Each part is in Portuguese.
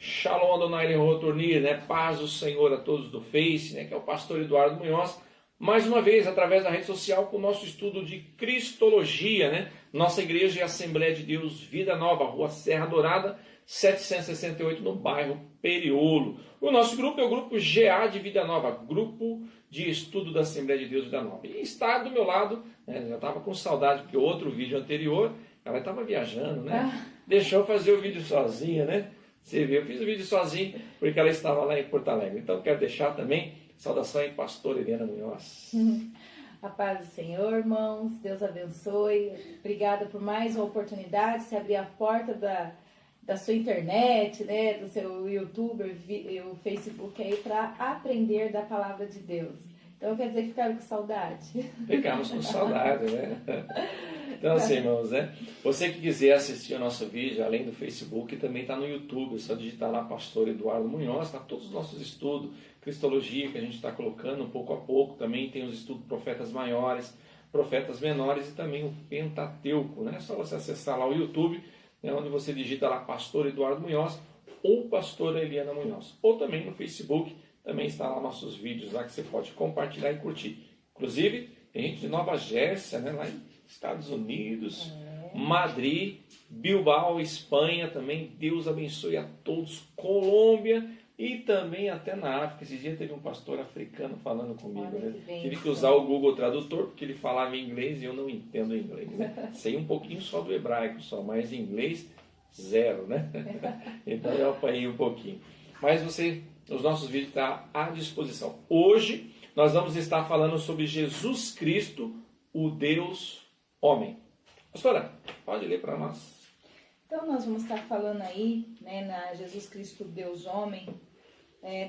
Shalom Adonai Lehotornir, né? Paz do Senhor a todos do Face, né? Que é o pastor Eduardo Munhoz. Mais uma vez, através da rede social, com o nosso estudo de Cristologia, né? Nossa igreja é a Assembleia de Deus Vida Nova, Rua Serra Dourada, 768, no bairro Periolo. O nosso grupo é o grupo GA de Vida Nova, Grupo de Estudo da Assembleia de Deus Vida Nova. E está do meu lado, né? Já estava com saudade, porque outro vídeo anterior, ela estava viajando, né? Deixou eu fazer o vídeo sozinha, né? Você viu, eu fiz o vídeo sozinho, porque ela estava lá em Porto Alegre. Então, quero deixar também saudação aí, pastor Eliana Munhoz. A paz do Senhor, irmãos. Deus abençoe. Obrigada por mais uma oportunidade. Se abrir a porta da sua internet, né, do seu YouTube, o Facebook aí, para aprender da palavra de Deus. Então, quer dizer que ficaram com saudade? Ficamos com saudade, né? Então, assim, irmãos, né? Você que quiser assistir o nosso vídeo, além do Facebook, também está no YouTube. É só digitar lá pastor Eduardo Munhoz, está todos os nossos estudos, Cristologia, que a gente está colocando pouco a pouco. Também tem os estudos profetas maiores, profetas menores e também o Pentateuco, né? É só você acessar lá o YouTube, né, onde você digita lá pastor Eduardo Munhoz ou pastora Eliana Munhoz. Ou também no Facebook, também está lá nossos vídeos lá que você pode compartilhar e curtir. Inclusive, tem gente de Nova Jersey, né, lá em Estados Unidos, Madrid, Bilbao, Espanha também. Deus abençoe a todos. Colômbia e também até na África. Esse dia teve um pastor africano falando comigo, né? Tive que usar o Google Tradutor porque ele falava inglês e eu não entendo inglês, né? Sei um pouquinho só do hebraico só, mas inglês zero, né? Então eu apanhei um pouquinho. Mas os nossos vídeos estão à disposição. Hoje nós vamos estar falando sobre Jesus Cristo, o Deus homem. Pastora, pode ler para nós. Então, nós vamos estar falando aí, né, na Jesus Cristo, Deus homem,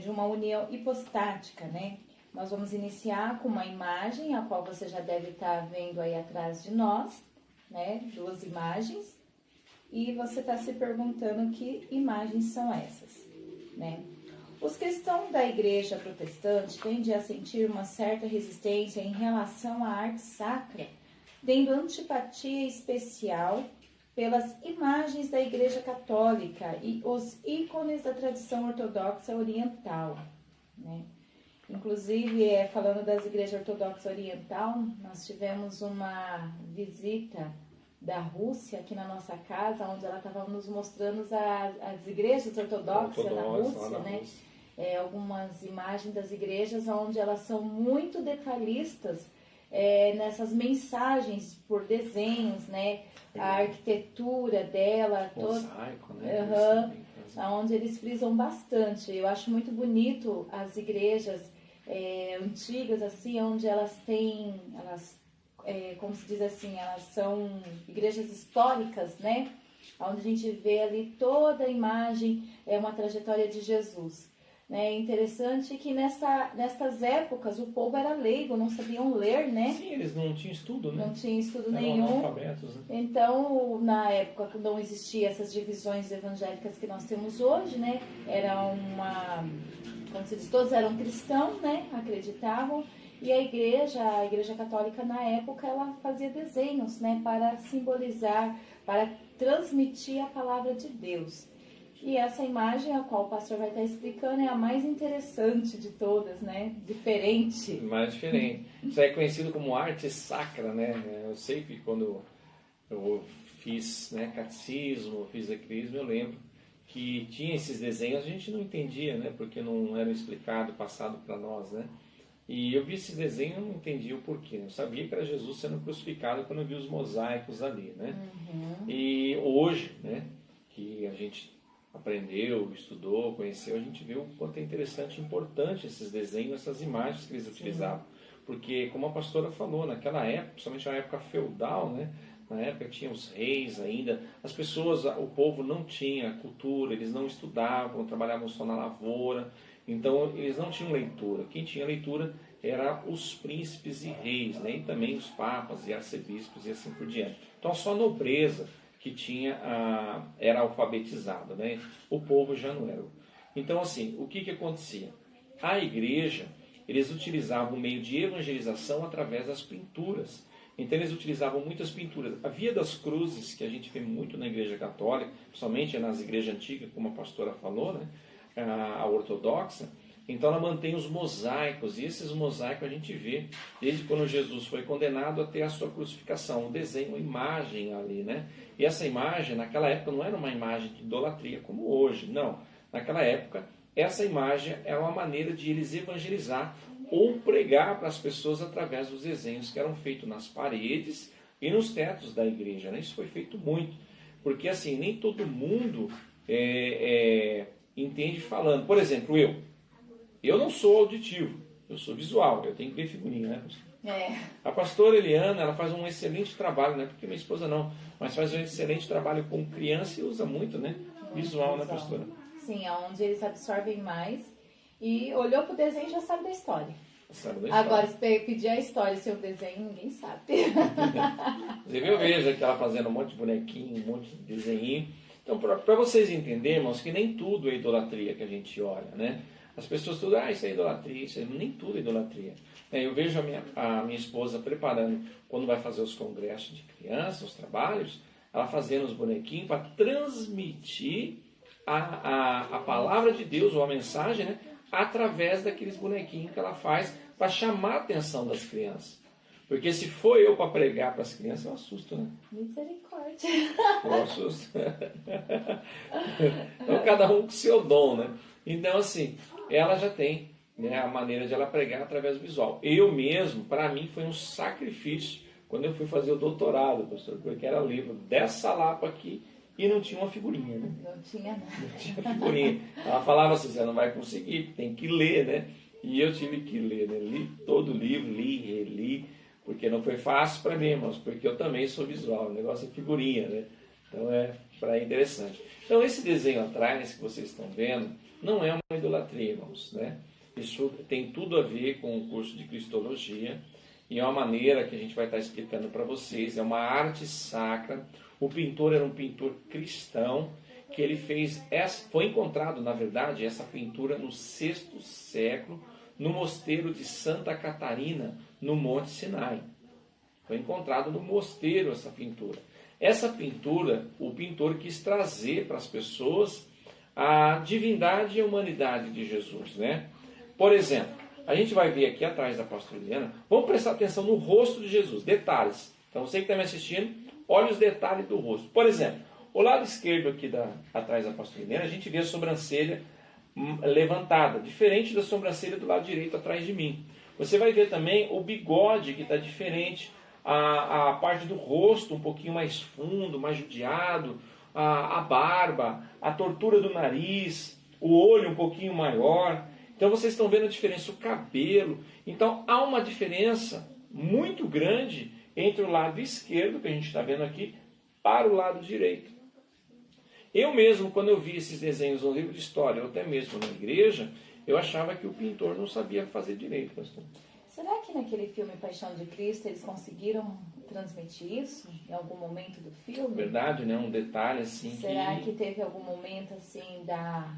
de uma união hipostática, né? Nós vamos iniciar com uma imagem, a qual você já deve estar vendo aí atrás de nós, né? Duas imagens. E você está se perguntando que imagens são essas, né? Os cristãos da igreja protestante tendem a sentir uma certa resistência em relação à arte sacra, tendo antipatia especial pelas imagens da igreja católica e os ícones da tradição ortodoxa oriental, né? Inclusive, falando das igrejas ortodoxas oriental, nós tivemos uma visita da Rússia aqui na nossa casa, onde ela estava nos mostrando as igrejas ortodoxas na Rússia, né? Algumas imagens das igrejas onde elas são muito detalhistas nessas mensagens por desenhos, né? A arquitetura dela, mosaico, onde eles frisam bastante. Eu acho muito bonito as igrejas antigas, assim, onde elas têm, como se diz assim, elas são igrejas históricas, né? Onde a gente vê ali toda a imagem, uma trajetória de Jesus. É interessante que nessas épocas o povo era leigo, não sabiam ler, né? Sim, eles não tinham estudo, né? Não tinham estudo eram nenhum. Analfabetos, né? Então, na época que não existiam essas divisões evangélicas que nós temos hoje, né? Era como se diz, todos eram cristãos, né? Acreditavam. E a igreja católica na época, ela fazia desenhos, né? Para simbolizar, para transmitir a palavra de Deus. E essa imagem, a qual o pastor vai estar explicando, é a mais interessante de todas, né? Diferente. Mais diferente. Isso é conhecido como arte sacra, né? Eu sei que quando eu fiz, né, catecismo, fiz ecrismo, eu lembro que tinha esses desenhos, a gente não entendia, né? Porque não era explicado, passado para nós, né? E eu vi esses desenhos e não entendia o porquê. Eu sabia que era Jesus sendo crucificado quando eu vi os mosaicos ali, né? E hoje, né, que a gente aprendeu, estudou, conheceu, a gente viu o quanto é interessante e importante esses desenhos, essas imagens que eles utilizavam. Porque, como a pastora falou, naquela época, principalmente na época feudal, né? Na época tinha os reis ainda, as pessoas, o povo não tinha cultura, eles não estudavam, trabalhavam só na lavoura, então eles não tinham leitura. Quem tinha leitura eram os príncipes e reis, né? E também os papas e arcebispos e assim por diante. Então só a nobreza que era alfabetizado, né? O povo já não era. Então, assim, o que acontecia? A igreja, eles utilizavam o meio de evangelização através das pinturas. Então eles utilizavam muitas pinturas. A Via das Cruzes, que a gente vê muito na Igreja Católica, principalmente nas igrejas antigas, como a pastora falou, né? A ortodoxa, então ela mantém os mosaicos, e esses mosaicos a gente vê desde quando Jesus foi condenado até a sua crucificação, o desenho, a imagem ali, né? E essa imagem, naquela época, não era uma imagem de idolatria como hoje, não. Naquela época, essa imagem era uma maneira de eles evangelizar ou pregar para as pessoas através dos desenhos que eram feitos nas paredes e nos tetos da igreja, né? Isso foi feito muito, porque assim, nem todo mundo entende falando. Por exemplo, eu não sou auditivo, eu sou visual, eu tenho que ver figurinha, né, pastor? A pastora Eliana, ela faz um excelente trabalho, não é porque minha esposa não, mas faz um excelente trabalho com criança e usa muito, né? Visual, né, pastora? Sim, é onde eles absorvem mais e olhou pro desenho e já sabe da história. Agora, se pedir a história e seu desenho, ninguém sabe. Inclusive, eu vejo aqui ela fazendo um monte de bonequinho, um monte de desenho. Então, para vocês entenderem, irmãos, que nem tudo é idolatria que a gente olha, né? As pessoas tudo, isso é idolatria, isso nem tudo é idolatria. Eu vejo a minha esposa preparando, quando vai fazer os congressos de crianças, os trabalhos, ela fazendo os bonequinhos para transmitir a palavra de Deus, ou a mensagem, né? Através daqueles bonequinhos que ela faz para chamar a atenção das crianças. Porque se for eu para pregar para as crianças, eu assusto, né? Misericórdia. Eu assusto. Então, cada um com seu dom, né? Então, assim, ela já tem, né, a maneira de ela pregar através do visual. Eu mesmo, para mim, foi um sacrifício quando eu fui fazer o doutorado, pastor, porque era um livro dessa lapa aqui e não tinha uma figurinha, né? Não tinha nada. Não tinha figurinha. Ela falava assim, você não vai conseguir, tem que ler, né? E eu tive que ler, né? Li todo o livro, li, reli, porque não foi fácil para mim, irmãos, porque eu também sou visual, o negócio é figurinha, né? Então é interessante. Então esse desenho atrás que vocês estão vendo não é uma idolatria, irmãos, né? Isso tem tudo a ver com o curso de Cristologia e é uma maneira que a gente vai estar explicando para vocês, é uma arte sacra. O pintor era um pintor cristão, que ele fez, foi encontrado, na verdade, essa pintura no 6º século, no mosteiro de Santa Catarina, no Monte Sinai. Foi encontrado no mosteiro essa pintura. Essa pintura, o pintor quis trazer para as pessoas a divindade e a humanidade de Jesus, né? Por exemplo, a gente vai ver aqui atrás da pastora Eliana, vamos prestar atenção no rosto de Jesus, detalhes. Então você que está me assistindo, olha os detalhes do rosto. Por exemplo, o lado esquerdo aqui atrás da pastora Eliana, a gente vê a sobrancelha levantada, diferente da sobrancelha do lado direito atrás de mim. Você vai ver também o bigode que está diferente, a parte do rosto um pouquinho mais fundo, mais judiado, a barba, a tortura do nariz, o olho um pouquinho maior. Então vocês estão vendo a diferença, o cabelo. Então há uma diferença muito grande entre o lado esquerdo, que a gente está vendo aqui, para o lado direito. Eu mesmo, quando eu vi esses desenhos no livro de história, ou até mesmo na igreja, eu achava que o pintor não sabia fazer direito, pastor. Será que naquele filme Paixão de Cristo eles conseguiram transmitir isso em algum momento do filme? Verdade, né? Um detalhe assim. Será que teve algum momento assim da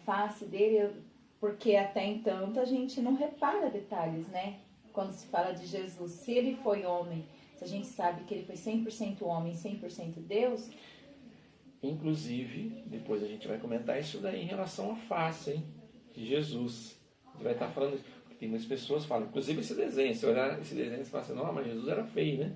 face dele? Porque até então a gente não repara detalhes, né? Quando se fala de Jesus, se ele foi homem, se a gente sabe que ele foi 100% homem, 100% Deus. Inclusive, depois a gente vai comentar isso daí em relação à face, hein, de Jesus. A gente vai estar falando isso, porque tem muitas pessoas que falam, inclusive esse desenho, se olhar esse desenho, você fala assim, não, mas Jesus era feio, né?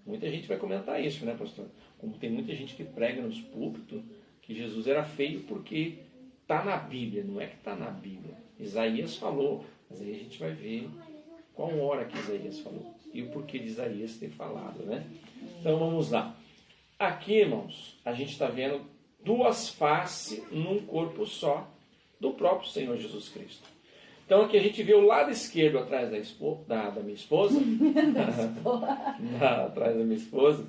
Muita gente vai comentar isso, né, pastor? Como tem muita gente que prega nos púlpitos que Jesus era feio porque está na Bíblia, não é que está na Bíblia. Isaías falou, mas aí a gente vai ver qual hora que Isaías falou e o porquê de Isaías ter falado, né? Então vamos lá. Aqui, irmãos, a gente está vendo duas faces num corpo só do próprio Senhor Jesus Cristo. Então aqui a gente vê o lado esquerdo atrás da minha esposa, atrás da minha esposa,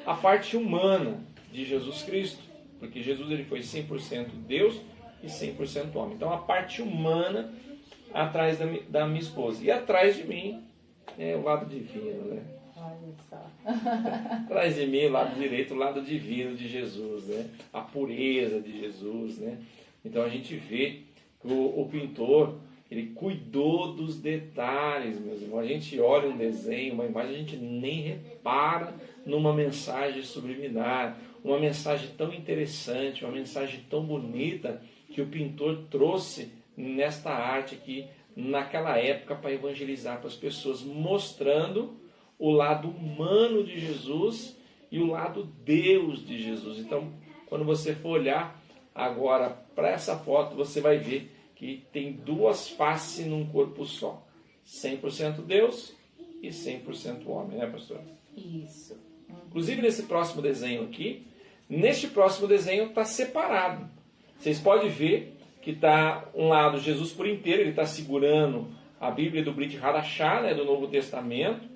a parte humana de Jesus Cristo, porque Jesus ele foi 100% Deus e 100% homem. Então a parte humana atrás da minha esposa. E atrás de mim é o lado divino, né? Olha só. Atrás de mim, o lado direito, o lado divino de Jesus, né? A pureza de Jesus, né? Então a gente vê que o pintor, Ele cuidou dos detalhes, meus irmãos. A gente olha um desenho, uma imagem, a gente nem repara numa mensagem subliminar, uma mensagem tão interessante, uma mensagem tão bonita que o pintor trouxe nesta arte aqui, naquela época, para evangelizar para as pessoas, mostrando o lado humano de Jesus e o lado Deus de Jesus. Então, quando você for olhar agora para essa foto, você vai ver que tem duas faces num corpo só. 100% Deus e 100% homem, né, pastor? Isso. Inclusive, nesse próximo desenho aqui, neste próximo desenho está separado. Vocês podem ver que está um lado Jesus por inteiro, ele está segurando a Bíblia do Brit Hadashah, né, do Novo Testamento,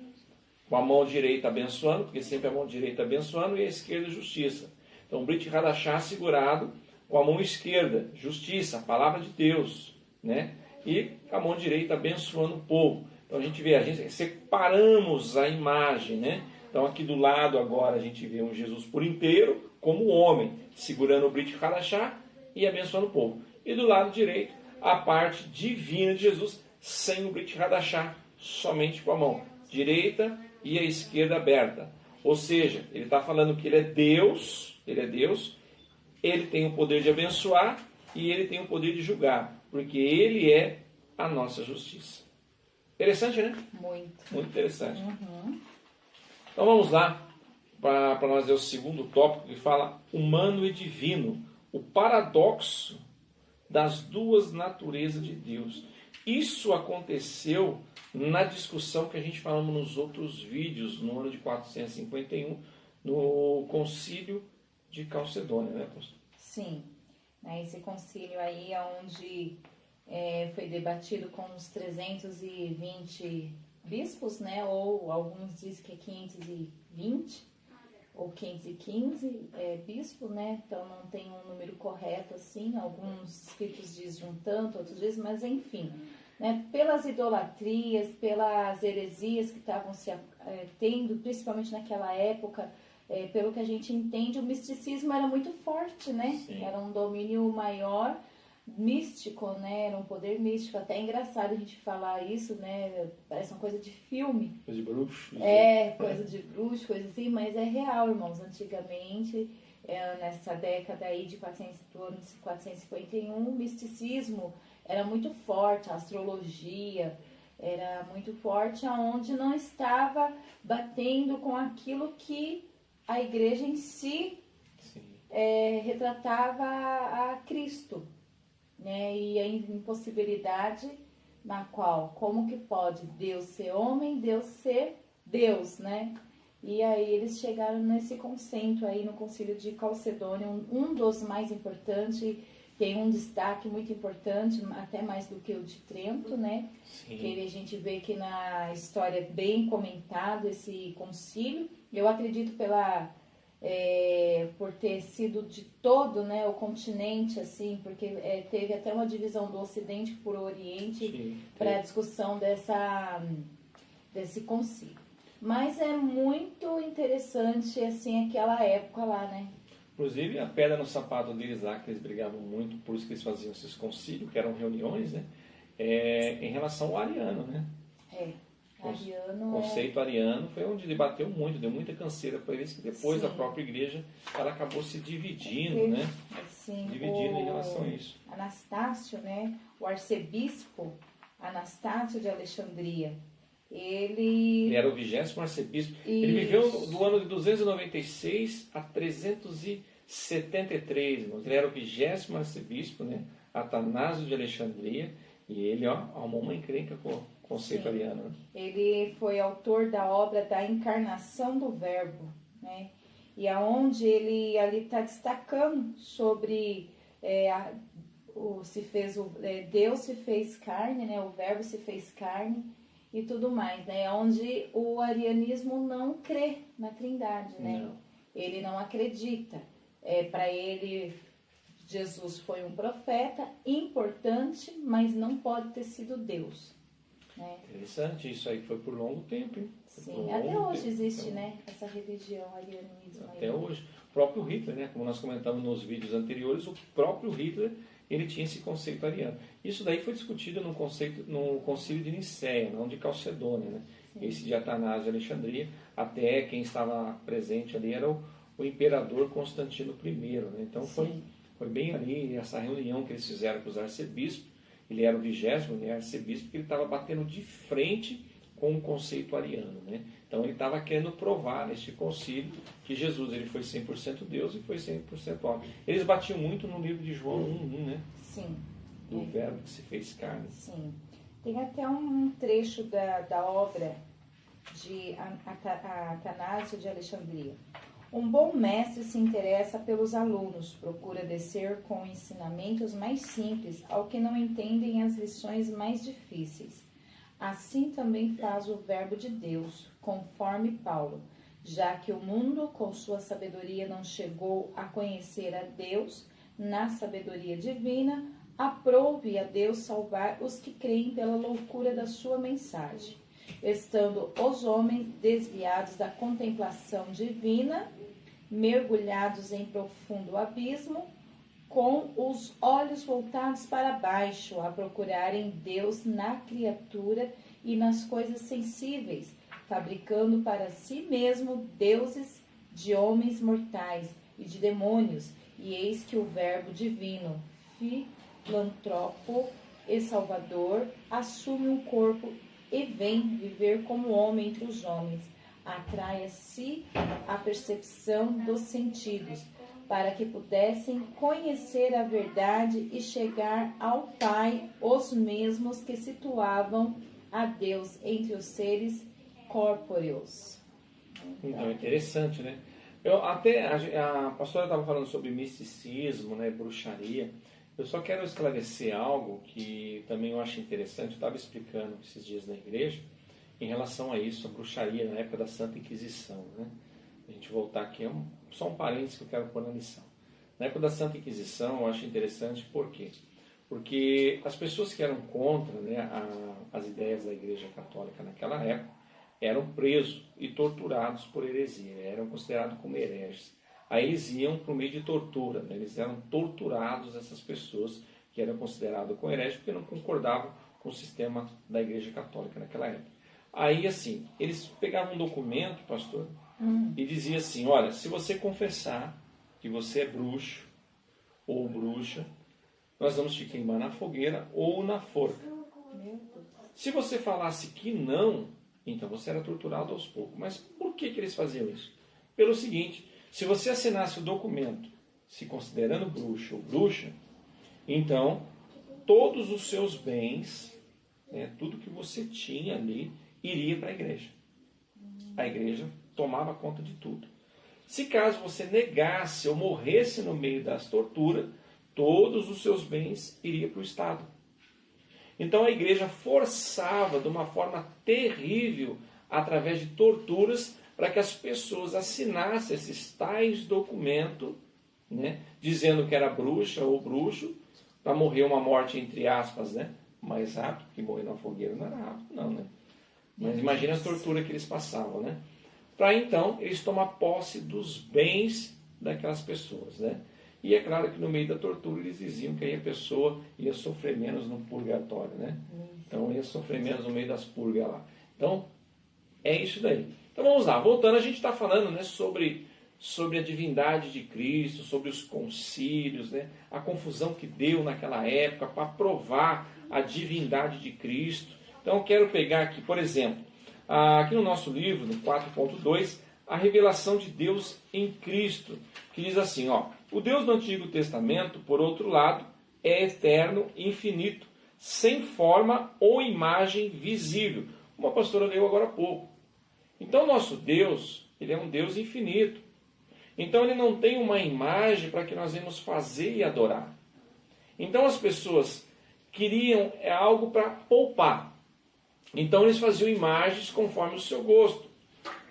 com a mão direita abençoando, porque sempre a mão direita abençoando, e a esquerda justiça. Então, o Brit Hadashah segurado com a mão esquerda, justiça, a palavra de Deus, né? E a mão direita abençoando o povo. Então a gente vê, separamos a imagem, né? Então aqui do lado agora a gente vê um Jesus por inteiro, como homem, segurando o Brit Hadashah e abençoando o povo. E do lado direito, a parte divina de Jesus, sem o Brit Hadashah, somente com a mão direita e a esquerda aberta. Ou seja, ele está falando que ele é Deus, ele tem o poder de abençoar e ele tem o poder de julgar, porque ele é a nossa justiça. Interessante, né? Muito. Muito interessante. Então vamos lá para nós ver o segundo tópico que fala humano e divino, o paradoxo das duas naturezas de Deus. Isso aconteceu na discussão que a gente falamos nos outros vídeos, no ano de 451, no concílio de Calcedônia, né, pastor? Sim, esse concílio aí é onde foi debatido com uns 320 bispos, né? Ou alguns dizem que é 520 ou 515 bispos, né? Então não tem um número correto assim. Alguns escritos dizem um tanto, outros dizem, mas enfim, né? Pelas idolatrias, pelas heresias que estavam se tendo, principalmente naquela época. Pelo que a gente entende, o misticismo era muito forte, né? Sim. Era um domínio maior, místico, né? Era um poder místico. Até é engraçado a gente falar isso, né? Parece uma coisa de filme. Coisa de bruxo. Coisa de bruxo, coisa assim, mas é real, irmãos. Antigamente, nessa década aí do ano 451, o misticismo era muito forte, a astrologia era muito forte, aonde não estava batendo com aquilo que a igreja em si retratava a Cristo, né? E a impossibilidade na qual, como que pode Deus ser homem, Deus ser Deus, né? E aí eles chegaram nesse conceito aí no concílio de Calcedônia, um dos mais importantes, tem um destaque muito importante, até mais do que o de Trento, né? Sim. Que a gente vê que na história é bem comentado esse concílio. Eu acredito por ter sido de todo, né, o continente, assim, porque teve até uma divisão do Ocidente por Oriente para a discussão desse concílio. Mas é muito interessante, assim, aquela época lá, né? Inclusive, a pedra no sapato deles lá, que eles brigavam muito, por isso que eles faziam esses concílios, que eram reuniões, né? Em relação ao ariano, né? Ariano. O conceito ariano foi onde ele bateu muito, deu muita canseira para eles, que depois Sim. a própria igreja ela acabou se dividindo, né? Sim, Dividindo em relação a isso. Anastácio, né? O arcebispo Anastácio de Alexandria, ele era o 20º arcebispo. Isso. Ele viveu do ano de 296 a 373, irmãos. Ele era o 20º arcebispo, né? Atanásio de Alexandria. E ele, arrumou uma encrenca com o conceito ariano. Né? Ele foi autor da obra da Encarnação do Verbo, né? E aonde ele ali está destacando sobre Deus se fez carne, né? O Verbo se fez carne e tudo mais, né? Onde o arianismo não crê na Trindade, né? Não. Ele não acredita. Para ele, Jesus foi um profeta importante, mas não pode ter sido Deus, né? Interessante, isso aí foi por longo tempo, hein? Sim, até hoje existe, né? Essa religião, arianismo. Até hoje. O próprio Hitler, né? Como nós comentamos nos vídeos anteriores, o próprio Hitler, ele tinha esse conceito ariano. Isso daí foi discutido no concílio de Nicéia, não de Calcedônia, né? Esse de Atanásio de Alexandria, até quem estava presente ali era o imperador Constantino I, né? Então foi bem ali essa reunião que eles fizeram com os arcebispos. Ele era o 20º arcebispo, porque ele estava batendo de frente com o conceito ariano, né? Então ele estava querendo provar neste concílio que Jesus ele foi 100% Deus e foi 100% homem. Eles batiam muito no livro de João 1:1, né? Sim. Do verbo que se fez carne. Sim. Tem até um trecho da obra de Atanásio de Alexandria. Um bom mestre se interessa pelos alunos, procura descer com ensinamentos mais simples ao que não entendem as lições mais difíceis. Assim também faz o Verbo de Deus, conforme Paulo, já que o mundo, com sua sabedoria, não chegou a conhecer a Deus, na sabedoria divina, aprove a Deus salvar os que creem pela loucura da sua mensagem, estando os homens desviados da contemplação divina, mergulhados em profundo abismo, com os olhos voltados para baixo, a procurarem Deus na criatura e nas coisas sensíveis, fabricando para si mesmo deuses de homens mortais e de demônios. E eis que o Verbo divino, filantropo e salvador, assume um corpo e vem viver como homem entre os homens. Atrai a si a percepção dos sentidos, para que pudessem conhecer a verdade e chegar ao Pai, os mesmos que situavam a Deus entre os seres corpóreos. Então, é interessante, né? A pastora estava falando sobre misticismo, né, bruxaria. Eu só quero esclarecer algo que também eu acho interessante. Eu estava explicando esses dias na igreja em relação a isso, a bruxaria na época da Santa Inquisição, né? A gente voltar aqui, só um parênteses que eu quero pôr na lição. Na época da Santa Inquisição, eu acho interessante, por quê? Porque as pessoas que eram contra, né, as ideias da Igreja Católica naquela época eram presos e torturados por heresia, eram considerados como hereges. Aí eles iam por meio de tortura, né? Eles eram torturados, essas pessoas que eram consideradas como hereges, porque não concordavam com o sistema da Igreja Católica naquela época. Aí, assim, eles pegavam um documento, pastor, e dizia assim: olha, se você confessar que você é bruxo ou bruxa, nós vamos te queimar na fogueira ou na forca. Se você falasse que não, então você era torturado aos poucos. Mas por que eles faziam isso? Pelo seguinte: se você assinasse o documento se considerando bruxo ou bruxa, então todos os seus bens, né, tudo que você tinha ali, iria para a igreja. A igreja tomava conta de tudo. Se caso você negasse ou morresse no meio das torturas, todos os seus bens iriam para o Estado. Então a igreja forçava de uma forma terrível, através de torturas, para que as pessoas assinassem esses tais documentos, né, dizendo que era bruxa ou bruxo, para morrer uma morte, entre aspas, né, mais rápido, que morrer na fogueira não era rápido, não, né? Mas imagina as torturas que eles passavam, né? Para então eles tomar posse dos bens daquelas pessoas, né? E é claro que no meio da tortura eles diziam que aí a pessoa ia sofrer menos no purgatório, né? Então ia sofrer menos no meio das purgas lá. Então é isso daí. Então vamos lá, voltando, a gente está falando, né, sobre a divindade de Cristo, sobre os concílios, né? A confusão que deu naquela época para provar a divindade de Cristo. Então eu quero pegar aqui, por exemplo, aqui no nosso livro, no 4.2, a revelação de Deus em Cristo, que diz assim, ó: o Deus do Antigo Testamento, por outro lado, é eterno e infinito, sem forma ou imagem visível, como a pastora leu agora há pouco. Então nosso Deus, ele é um Deus infinito. Então ele não tem uma imagem para que nós venhamos fazer e adorar. Então as pessoas queriam algo para poupar. Então eles faziam imagens conforme o seu gosto,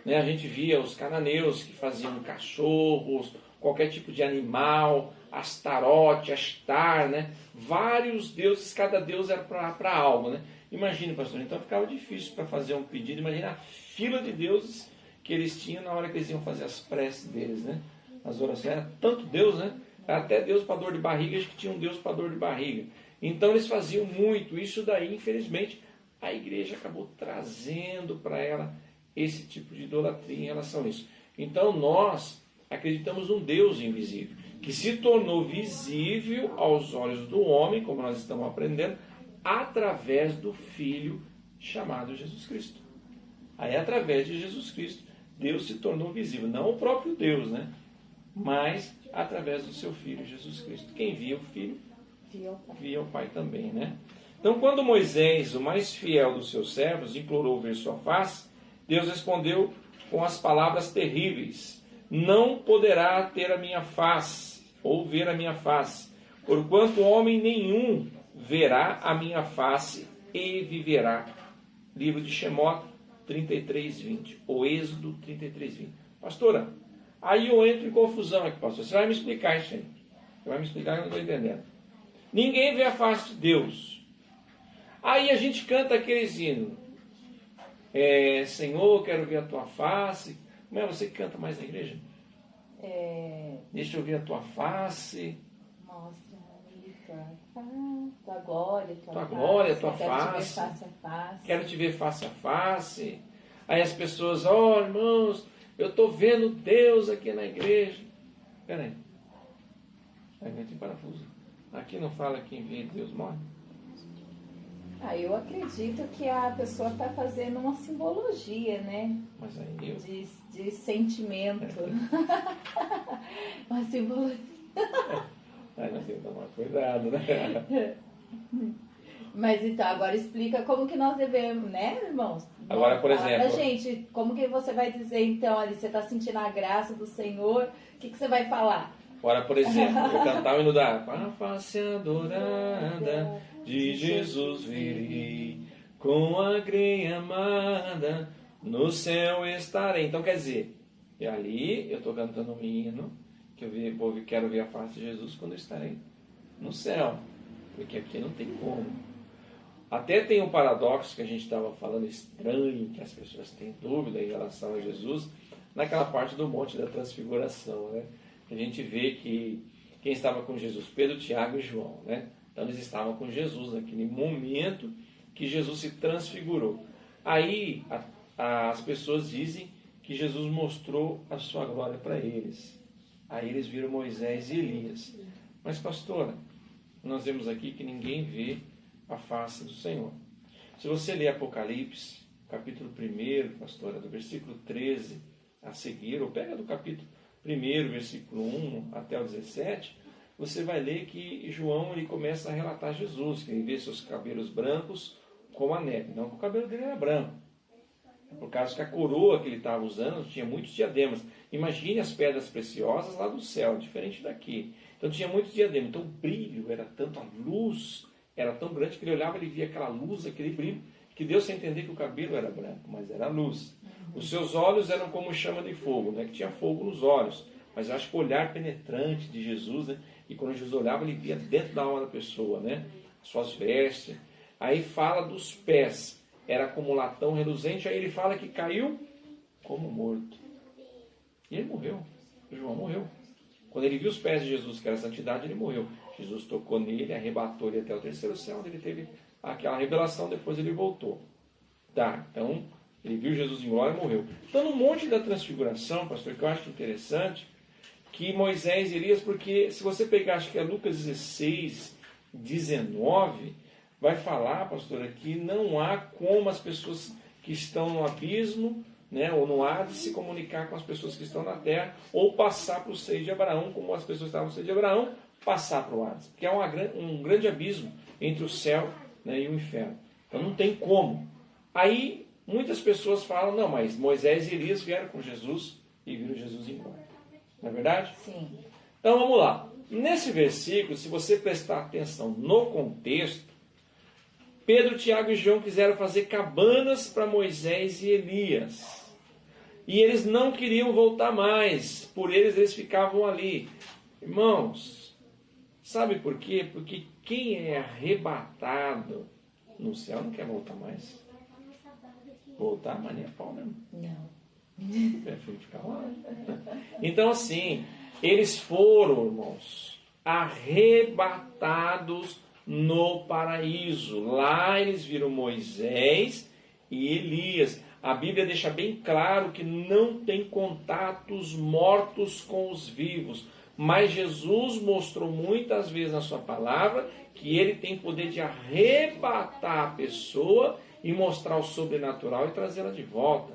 né? A gente via os cananeus que faziam cachorros, qualquer tipo de animal, Astarote, Astar, né? Vários deuses, cada deus era para algo, né? Imagine, pastor, então ficava difícil para fazer um pedido. Imagina a fila de deuses que eles tinham na hora que eles iam fazer as preces deles, né? As orações, era tanto Deus, né? Até Deus para dor de barriga, acho que tinha um Deus para dor de barriga. Então eles faziam muito. Isso daí, infelizmente, a igreja acabou trazendo para ela esse tipo de idolatria em relação a isso. Então nós acreditamos num Deus invisível, que se tornou visível aos olhos do homem, como nós estamos aprendendo, através do Filho chamado Jesus Cristo. Aí, através de Jesus Cristo, Deus se tornou visível. Não o próprio Deus, né? Mas através do seu Filho, Jesus Cristo. Quem via o Filho, via o Pai também, né? Então, quando Moisés, o mais fiel dos seus servos, implorou ver sua face, Deus respondeu com as palavras terríveis: não poderá ter a minha face, ou ver a minha face, porquanto homem nenhum verá a minha face e viverá. Livro de Shemot 33:20, ou Êxodo 33:20. Pastora, aí eu entro em confusão aqui, pastor. Você vai me explicar isso aí. Você vai me explicar que eu não estou entendendo. Ninguém vê a face de Deus. Aí a gente canta aqueles hinos. Senhor, quero ver a tua face. Como é você que canta mais na igreja? Deixa eu ver a tua face. Mostra-me tua glória, tua glória, tua face. Quero te ver face a face. Aí as pessoas, irmãos, eu estou vendo Deus aqui na igreja. Espera aí. Aí parafuso. Aqui não fala que quem vê Deus morre. Eu acredito que a pessoa está fazendo uma simbologia, né? Mas aí de sentimento. Uma simbologia. Aí nós temos que tomar cuidado, né? Mas então, agora explica como que nós devemos, né, irmãos? Agora, por exemplo... Pra gente, como que você vai dizer, então, ali, você está sentindo a graça do Senhor, o que você vai falar? Agora, por exemplo, eu cantar o hino da a face adorada de Jesus virei, com a greia amada no céu estarei. Então, quer dizer, ali eu estou cantando um hino que eu quero ver a face de Jesus quando eu estarei no céu, porque aqui não tem como. Até tem um paradoxo que a gente estava falando estranho, que as pessoas têm dúvida em relação a Jesus, naquela parte do Monte da Transfiguração, né? A gente vê que quem estava com Jesus, Pedro, Tiago e João, né? Então eles estavam com Jesus naquele momento que Jesus se transfigurou. Aí as pessoas dizem que Jesus mostrou a sua glória para eles. Aí eles viram Moisés e Elias. Mas, pastora, nós vemos aqui que ninguém vê a face do Senhor. Se você ler Apocalipse, capítulo 1, pastora, do versículo 13 a seguir, ou pega do capítulo 1, versículo 1 até o 17, você vai ler que João ele começa a relatar Jesus, que ele vê seus cabelos brancos como a neve. Não que o cabelo dele era branco. É por causa que a coroa que ele estava usando tinha muitos diademas. Imagine as pedras preciosas lá do céu, diferente daqui. Então tinha muitos diademas. Então o brilho era tanto, a luz era tão grande que ele olhava e via aquela luz, aquele brilho, que deu a entender que o cabelo era branco, mas era luz. Os seus olhos eram como chama de fogo, né? Que tinha fogo nos olhos. Mas eu acho que o olhar penetrante de Jesus, né? E quando Jesus olhava, ele via dentro da alma da pessoa, né? Suas vestes. Aí fala dos pés. Era como latão reluzente. Aí ele fala que caiu como morto. E ele morreu. João morreu. Quando ele viu os pés de Jesus, que era a santidade, ele morreu. Jesus tocou nele, arrebatou ele até o terceiro céu, onde ele teve aquela revelação, depois ele voltou. Então, ele viu Jesus em glória e morreu. Então, no Monte da Transfiguração, pastor, que eu acho interessante, que Moisés e Elias, porque se você pegar, acho que é Lucas 16, 19, vai falar, pastora, que não há como as pessoas que estão no abismo, né, ou no Hades, se comunicar com as pessoas que estão na terra, ou passar para o seio de Abraão, como as pessoas estavam no seio de Abraão, passar para o Hades. Porque é um grande abismo entre o céu, né, e o inferno. Então não tem como. Aí muitas pessoas falam, não, mas Moisés e Elias vieram com Jesus e viram Jesus embora. Não é verdade? Sim. Então vamos lá. Nesse versículo, se você prestar atenção no contexto, Pedro, Tiago e João quiseram fazer cabanas para Moisés e Elias. E eles não queriam voltar mais. Por eles ficavam ali. Irmãos, sabe por quê? Porque quem é arrebatado no céu não quer voltar mais. Voltar, mas nem a pau mesmo. Não. Prefiro ficar lá. Então, assim, Eles foram, irmãos, arrebatados no paraíso. Lá eles viram Moisés e Elias. A Bíblia deixa bem claro que não tem contatos mortos com os vivos. Mas Jesus mostrou muitas vezes na sua palavra que ele tem poder de arrebatar a pessoa e mostrar o sobrenatural e trazê-la de volta.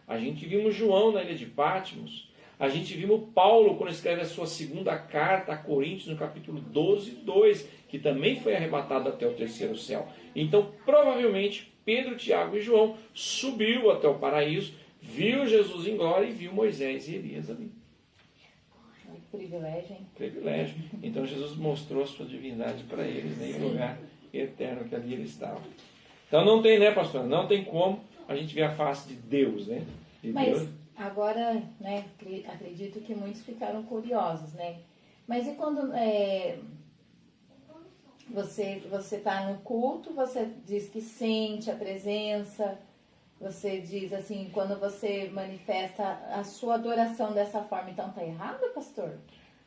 A gente vimos João na ilha de Patmos. A gente viu Paulo quando escreve a sua segunda carta a Coríntios, no capítulo 12, 2, que também foi arrebatado até o terceiro céu. Então, provavelmente, Pedro, Tiago e João subiu até o paraíso, viu Jesus em glória e viu Moisés e Elias ali. Privilégio, hein? Privilégio. Então, Jesus mostrou a sua divindade para eles, né, em um lugar eterno que ali ele estava. Então, não tem, né, pastor? Não tem como a gente ver a face de Deus, né? De Mas Deus. agora, né, acredito que muitos ficaram curiosos, né? Mas e quando você está no culto, você diz que sente a presença, você diz assim, quando você manifesta a sua adoração dessa forma, então está errado, pastor?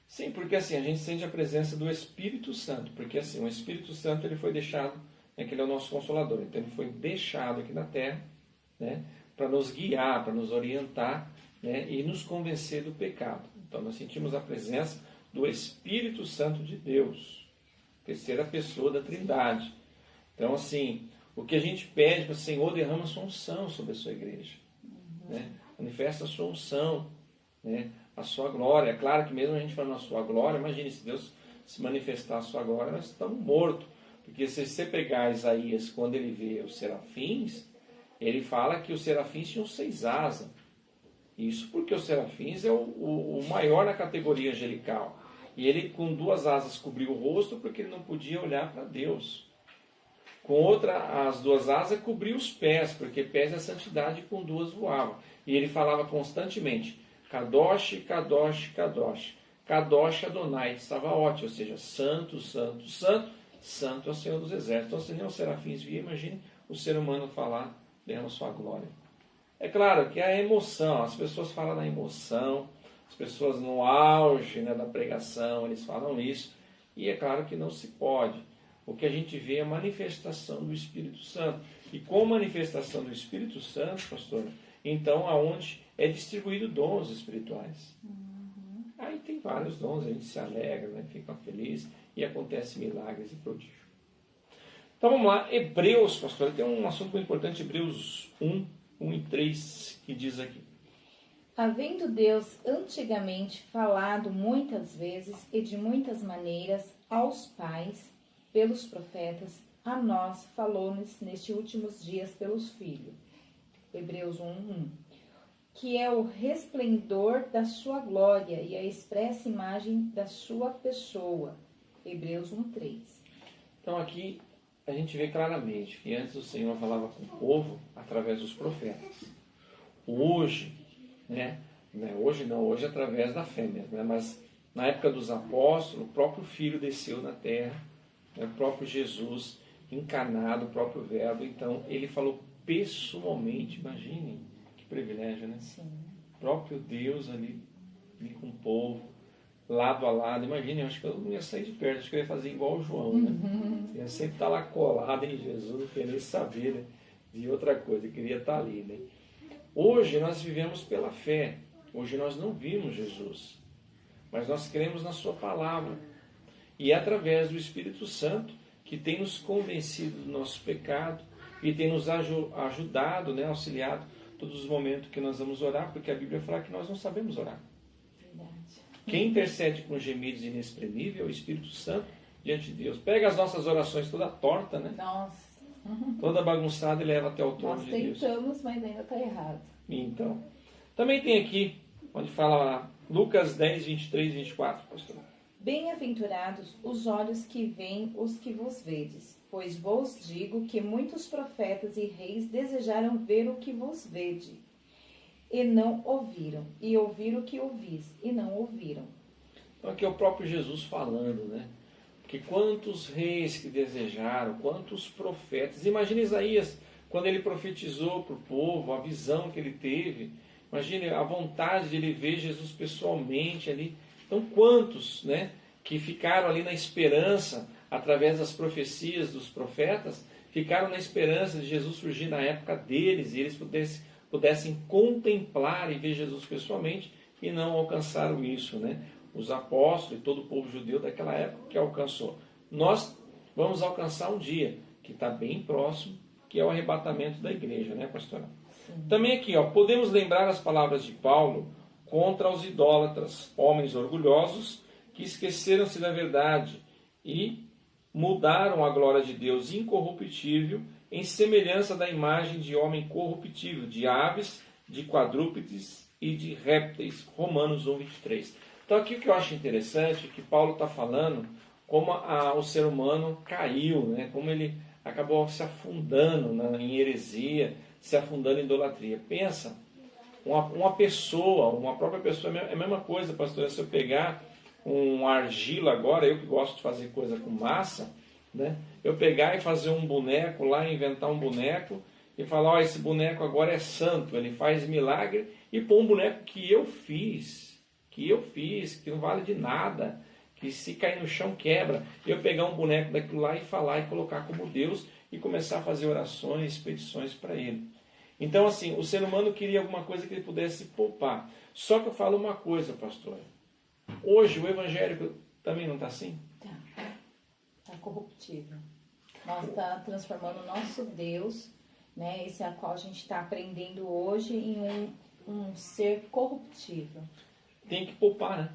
Sim, porque assim, a gente sente a presença do Espírito Santo, porque assim, o Espírito Santo ele foi deixado, né, que ele é o nosso Consolador, então ele foi deixado aqui na Terra, né, para nos guiar, para nos orientar, né, e nos convencer do pecado. Então nós sentimos a presença do Espírito Santo de Deus, terceira pessoa da Trindade. Então assim, o que a gente pede para o Senhor, derrama a sua unção sobre a sua igreja, né, manifesta a sua unção, né, a sua glória. É claro que mesmo a gente falando a sua glória, imagine se Deus se manifestar a sua glória, nós estamos mortos. Porque se você pegar Isaías, quando ele vê os serafins, ele fala que os serafins tinham 6 asas. Isso porque os serafins é o maior na categoria angelical. E ele com 2 asas cobriu o rosto porque ele não podia olhar para Deus. Com outra, as 2 asas cobriu os pés, porque pés é santidade, e com 2 voava. E ele falava constantemente, Kadosh, Kadosh, Kadosh. Kadosh Adonai Tsavaot, ou seja, santo, santo, santo, santo é o Senhor dos Exércitos. Então, se nem os serafins viam, imagine o ser humano falar, derrama sua glória. É claro que a emoção, as pessoas falam na emoção, as pessoas no auge, né, da pregação, eles falam isso, e é claro que não se pode. O que a gente vê é a manifestação do Espírito Santo. E com a manifestação do Espírito Santo, pastor, então aonde é distribuído dons espirituais. Aí tem vários dons, a gente se alegra, né, fica feliz e acontece milagres e prodígios. Então vamos lá, Hebreus, pastor, tem um assunto muito importante, Hebreus 1 e 3, que diz aqui. Havendo Deus antigamente falado muitas vezes e de muitas maneiras aos pais, pelos profetas, a nós falou-nos nestes últimos dias pelos filhos. Hebreus 1:1. Que é o resplendor da sua glória e a expressa imagem da sua pessoa. Hebreus 1:3. Então aqui a gente vê claramente que antes o Senhor falava com o povo através dos profetas. Hoje, hoje não, hoje é através da fé mesmo, né? Mas na época dos apóstolos, o próprio Filho desceu na terra, né? O próprio Jesus encarnado, o próprio Verbo, então ele falou pessoalmente, imaginem, que privilégio, né? Sim. O próprio Deus ali com o povo, lado a lado. Imagina, eu acho que eu não ia sair de perto, acho que eu ia fazer igual o João, né? Eu ia sempre estar lá colado em Jesus, não queria saber, né, de outra coisa, eu queria estar ali, né? Hoje nós vivemos pela fé, hoje nós não vimos Jesus, mas nós cremos na sua palavra, e é através do Espírito Santo que tem nos convencido do nosso pecado e tem nos ajudado, né, auxiliado todos os momentos que nós vamos orar, porque a Bíblia fala que nós não sabemos orar. Verdade. Quem intercede com gemidos inexprimíveis é o Espírito Santo diante de Deus. Pega as nossas orações toda torta, né? Nossa. Toda bagunçada e leva até o trono de Deus. Nós tentamos, mas ainda está errado. Então, também tem aqui, onde fala Lucas 10, 23 e 24, pastor. Bem-aventurados os olhos que veem os que vos vedes, pois vos digo que muitos profetas e reis desejaram ver o que vos vede, e não ouviram, e ouvir o que ouvis, e não ouviram. Então aqui é o próprio Jesus falando, né? Porque quantos reis que desejaram, quantos profetas. Imagina Isaías, quando ele profetizou para o povo, a visão que ele teve. Imagine a vontade de ele ver Jesus pessoalmente ali, Então, quantos, né, que ficaram ali na esperança, através das profecias dos profetas, ficaram na esperança de Jesus surgir na época deles, e eles pudessem contemplar e ver Jesus pessoalmente, e não alcançaram isso, né? Os apóstolos e todo o povo judeu daquela época que alcançou. Nós vamos alcançar um dia, que está bem próximo, que é o arrebatamento da igreja, né, pastora? Sim. Também aqui, podemos lembrar as palavras de Paulo contra os idólatras, homens orgulhosos, que esqueceram-se da verdade e mudaram a glória de Deus incorruptível em semelhança da imagem de homem corruptível, de aves, de quadrúpedes e de répteis. Romanos 1:23. Então aqui o que eu acho interessante é que Paulo está falando como o ser humano caiu, né? Como ele acabou se afundando em heresia, se afundando em idolatria. Pensa, uma pessoa, uma própria pessoa, é a mesma coisa, pastor, se eu pegar um argila agora, eu que gosto de fazer coisa com massa, né? Eu pegar e fazer um boneco lá, inventar um boneco e falar, esse boneco agora é santo, ele faz milagre, e pôr um boneco que eu fiz, que não vale de nada, que se cair no chão quebra. Eu pegar um boneco daquilo lá e falar e colocar como Deus e começar a fazer orações, petições para ele. Então, assim, o ser humano queria alguma coisa que ele pudesse poupar. Só que eu falo uma coisa, pastor. Hoje o evangélico também não está assim? Está corruptível. Nós está transformando o nosso Deus, né, esse a qual a gente está aprendendo hoje, em um ser corruptível. Tem que poupar, né?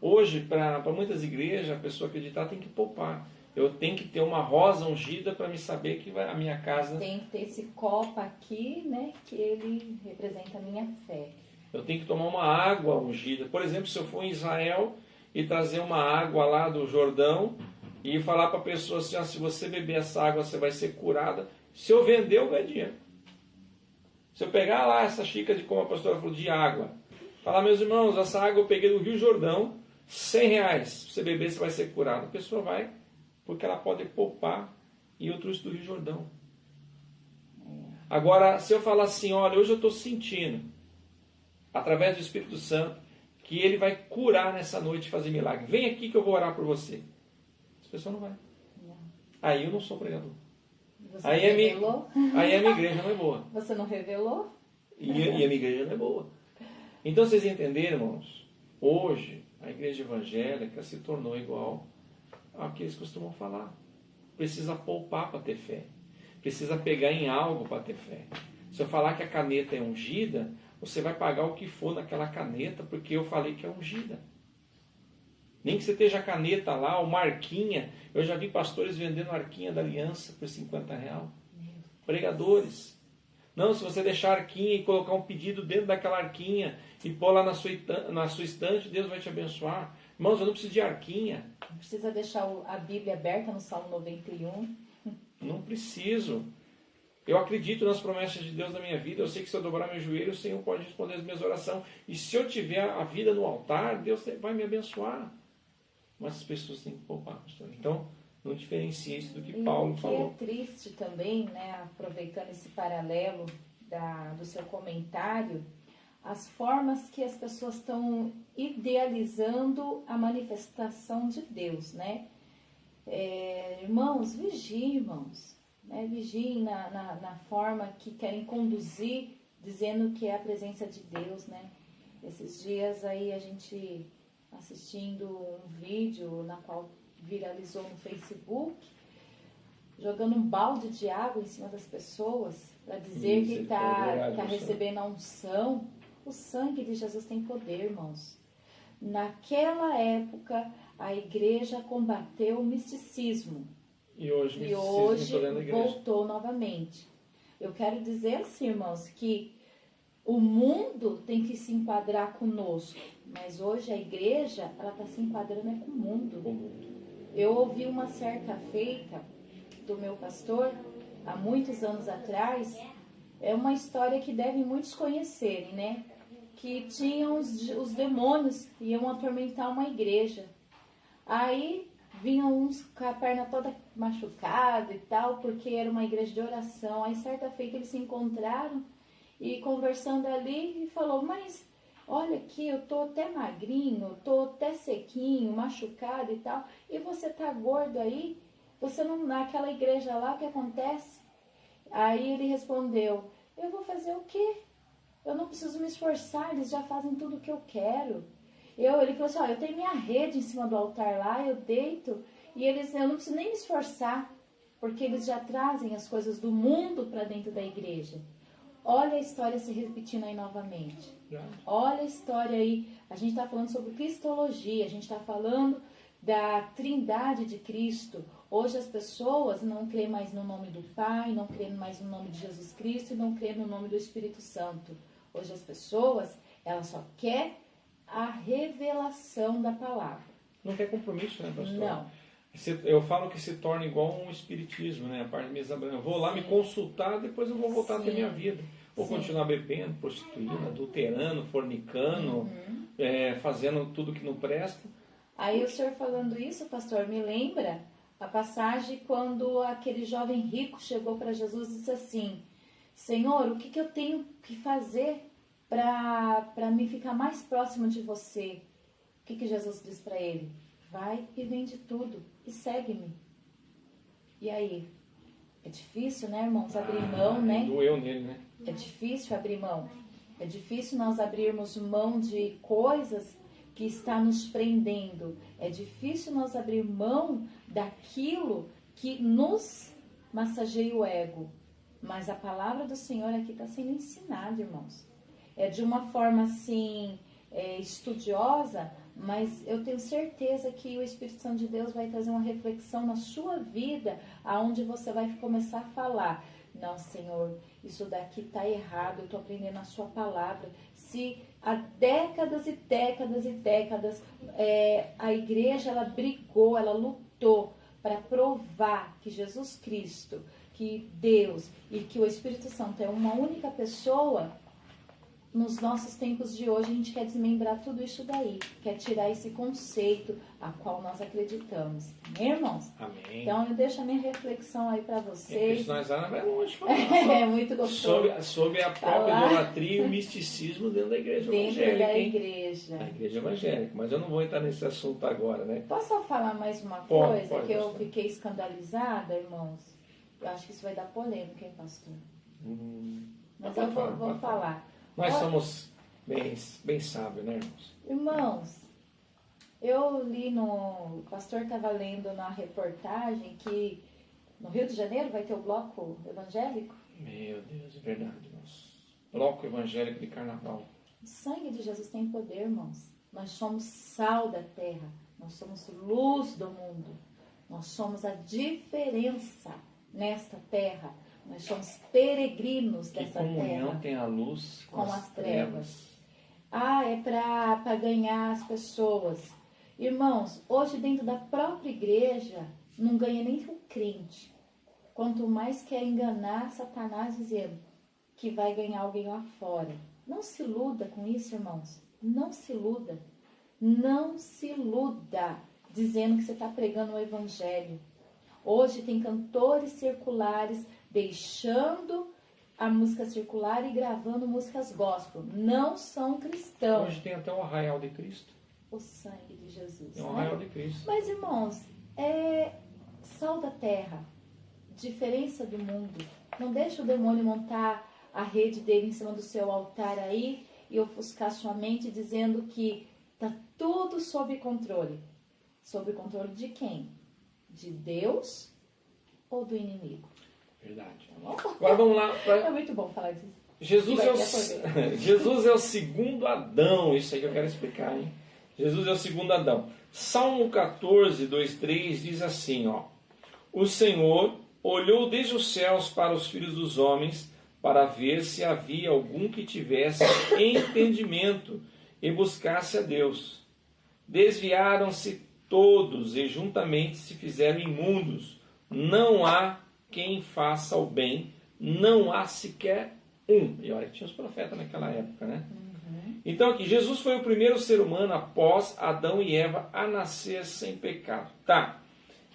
Hoje, para muitas igrejas, a pessoa acreditar tem que poupar. Eu tenho que ter uma rosa ungida para me saber que a minha casa... Tem que ter esse copo aqui, né, que ele representa a minha fé. Eu tenho que tomar uma água ungida. Por exemplo, se eu for em Israel e trazer uma água lá do Jordão e falar para a pessoa assim, se você beber essa água, você vai ser curada. Se eu vender, eu ganho dinheiro. Se eu pegar lá essa xícara de, como a pastora falou, de água, falar, meus irmãos, essa água eu peguei do Rio Jordão, R$100. Se você beber, você vai ser curado. A pessoa vai, porque ela pode poupar, e eu trouxe do Rio Jordão. Agora, se eu falar assim, olha, hoje eu estou sentindo, através do Espírito Santo, que ele vai curar nessa noite e fazer milagre. Vem aqui que eu vou orar por você. Essa pessoa não vai. Não. Aí eu não sou pregador. Você aí revelou? Aí a minha igreja não é boa. Você não revelou? E a minha igreja não é boa. Então vocês entenderam, irmãos? Hoje, a igreja evangélica se tornou igual ao que eles costumam falar. Precisa poupar para ter fé. Precisa pegar em algo para ter fé. Se eu falar que a caneta é ungida, você vai pagar o que for naquela caneta, porque eu falei que é ungida. Nem que você esteja a caneta lá, ou marquinha. Eu já vi pastores vendendo arquinha da aliança por R$50. Pregadores. Não, se você deixar a arquinha e colocar um pedido dentro daquela arquinha e pôr lá na sua estante, Deus vai te abençoar. Irmãos, eu não preciso de arquinha. Não precisa deixar a Bíblia aberta no Salmo 91. Não preciso. Eu acredito nas promessas de Deus na minha vida. Eu sei que se eu dobrar meu joelho, o Senhor pode responder as minhas orações. E se eu tiver a vida no altar, Deus vai me abençoar. Mas as pessoas têm que poupar, pastor. Então, não diferencie isso do que Paulo falou. O que é triste também, né, aproveitando esse paralelo do seu comentário, as formas que as pessoas estão idealizando a manifestação de Deus, né? Irmãos, vigiem, irmãos. Né? Vigiem na forma que querem conduzir, dizendo que é a presença de Deus, né? Esses dias aí a gente assistindo um vídeo na qual viralizou no Facebook, jogando um balde de água em cima das pessoas para dizer que está recebendo a unção. O sangue de Jesus tem poder, irmãos. Naquela época, a igreja combateu o misticismo. E hoje voltou novamente. Eu quero dizer assim, irmãos, que o mundo tem que se enquadrar conosco, mas hoje a igreja, ela está se enquadrando com o mundo. Eu ouvi uma certa feita do meu pastor, há muitos anos atrás, é uma história que devem muitos conhecerem, né? Que tinham os demônios que iam atormentar uma igreja. Aí vinham uns com a perna toda machucada e tal, porque era uma igreja de oração. Aí certa feita eles se encontraram e conversando ali, e falou, mas olha aqui, eu tô até magrinho, tô até sequinho, machucado e tal, e você tá gordo aí? Você não, naquela igreja lá, o que acontece? Aí ele respondeu, eu vou fazer o quê? Eu não preciso me esforçar, eles já fazem tudo o que eu quero. Ele falou assim, ó, eu tenho minha rede em cima do altar lá, eu deito, e eu não preciso nem me esforçar, porque eles já trazem as coisas do mundo para dentro da igreja. Olha a história se repetindo aí novamente. Olha a história aí. A gente está falando sobre cristologia, a gente está falando da trindade de Cristo. Hoje as pessoas não creem mais no nome do Pai, não creem mais no nome de Jesus Cristo e não creem no nome do Espírito Santo. Hoje as pessoas, elas só querem a revelação da palavra. Não quer compromisso, né, pastor? Não. Eu falo que se torna igual um espiritismo, né? A parte de mesa branca. Eu vou lá me consultar, depois eu vou voltar a ter minha vida. Vou continuar bebendo, prostituindo, adulterando, fornicando, fazendo tudo que não presta. Aí o senhor falando isso, pastor, me lembra a passagem quando aquele jovem rico chegou para Jesus e disse assim, Senhor, o que eu tenho que fazer para me ficar mais próximo de você? O que Jesus disse para ele? Vai e vende tudo e segue-me. E aí? É difícil, né, irmãos, abrir mão, né? Doeu nele, né? É difícil abrir mão. É difícil nós abrirmos mão de coisas que está nos prendendo. É difícil nós abrir mão daquilo que nos massageia o ego. Mas a palavra do Senhor aqui está sendo ensinada, irmãos. É de uma forma assim, estudiosa, mas eu tenho certeza que o Espírito Santo de Deus vai trazer uma reflexão na sua vida, aonde você vai começar a falar, não, Senhor, isso daqui está errado, eu estou aprendendo a sua palavra. Se há décadas e décadas e décadas a igreja ela brigou, ela lutou para provar que Jesus Cristo, que Deus e que o Espírito Santo é uma única pessoa, nos nossos tempos de hoje a gente quer desmembrar tudo isso daí, quer tirar esse conceito a qual nós acreditamos. Amém, irmãos? Amém. Então eu deixo a minha reflexão aí para vocês. Isso nós vai longe falar. É muito gostoso. Sobre a própria idolatria e o misticismo dentro da igreja evangélica. Dentro da igreja. Da igreja evangélica. Mas eu não vou entrar nesse assunto agora, né? Posso só falar mais uma coisa pode, que eu pastor. fiquei escandalizada, irmãos? Eu acho que isso vai dar polêmica, hein, pastor? Mas eu vou falar. Nós somos bem sábios, né, irmãos? Irmãos, eu li o pastor estava lendo na reportagem que no Rio de Janeiro vai ter o bloco evangélico. Meu Deus, é verdade, irmãos. Bloco evangélico de carnaval. O sangue de Jesus tem poder, irmãos. Nós somos sal da terra. Nós somos luz do mundo. Nós somos a diferença nesta terra. Nós somos peregrinos dessa terra. Que comunhão tem a luz com as trevas. É para ganhar as pessoas. Irmãos, hoje dentro da própria igreja, não ganha nem o crente. Quanto mais quer enganar Satanás dizendo que vai ganhar alguém lá fora. Não se iluda com isso, irmãos. Não se iluda. Não se iluda dizendo que você está pregando o evangelho. Hoje tem cantores circulares deixando a música circular e gravando músicas gospel. Não são cristãos. Hoje tem até o arraial de Cristo. O sangue de Jesus. É o arraial de Cristo. Mas, irmãos, é sal da terra. Diferença do mundo. Não deixa o demônio montar a rede dele em cima do seu altar aí e ofuscar sua mente dizendo que está tudo sob controle. Sob controle de quem? De Deus ou do inimigo? Verdade. Agora vamos lá. É muito bom falar disso. Jesus é o segundo Adão. Isso aí que eu quero explicar, hein? Jesus é o segundo Adão. Salmo 14, 2, 3 diz assim, ó. O Senhor olhou desde os céus para os filhos dos homens para ver se havia algum que tivesse entendimento e buscasse a Deus. Desviaram-se todos e juntamente se fizeram imundos. Não há quem faça o bem, não há sequer um. E olha que tinha os profetas naquela época, né? Então aqui, Jesus foi o primeiro ser humano após Adão e Eva a nascer sem pecado. Tá,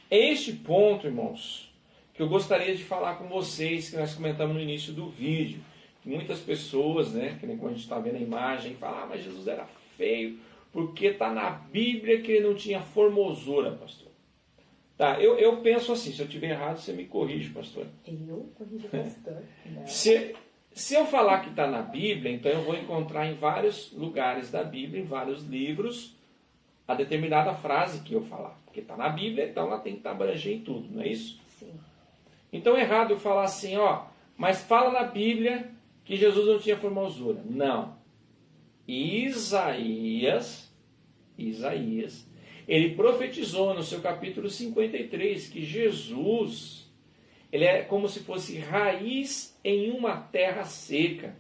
é este ponto, irmãos, que eu gostaria de falar com vocês, que nós comentamos no início do vídeo, Muitas pessoas, né, que nem quando a gente está vendo a imagem, falam, mas Jesus era feio, porque está na Bíblia que ele não tinha formosura, pastor. Tá, eu penso assim, se eu estiver errado, você me corrige, pastor. Eu corrijo o pastor. Se eu falar que está na Bíblia, então eu vou encontrar em vários lugares da Bíblia, em vários livros, a determinada frase que eu falar. Porque está na Bíblia, então ela tem que abranger em tudo, não é isso? Sim. Então é errado eu falar assim, ó, mas fala na Bíblia que Jesus não tinha formosura. Não. Isaías, ele profetizou no seu capítulo 53 que Jesus, ele é como se fosse raiz em uma terra seca,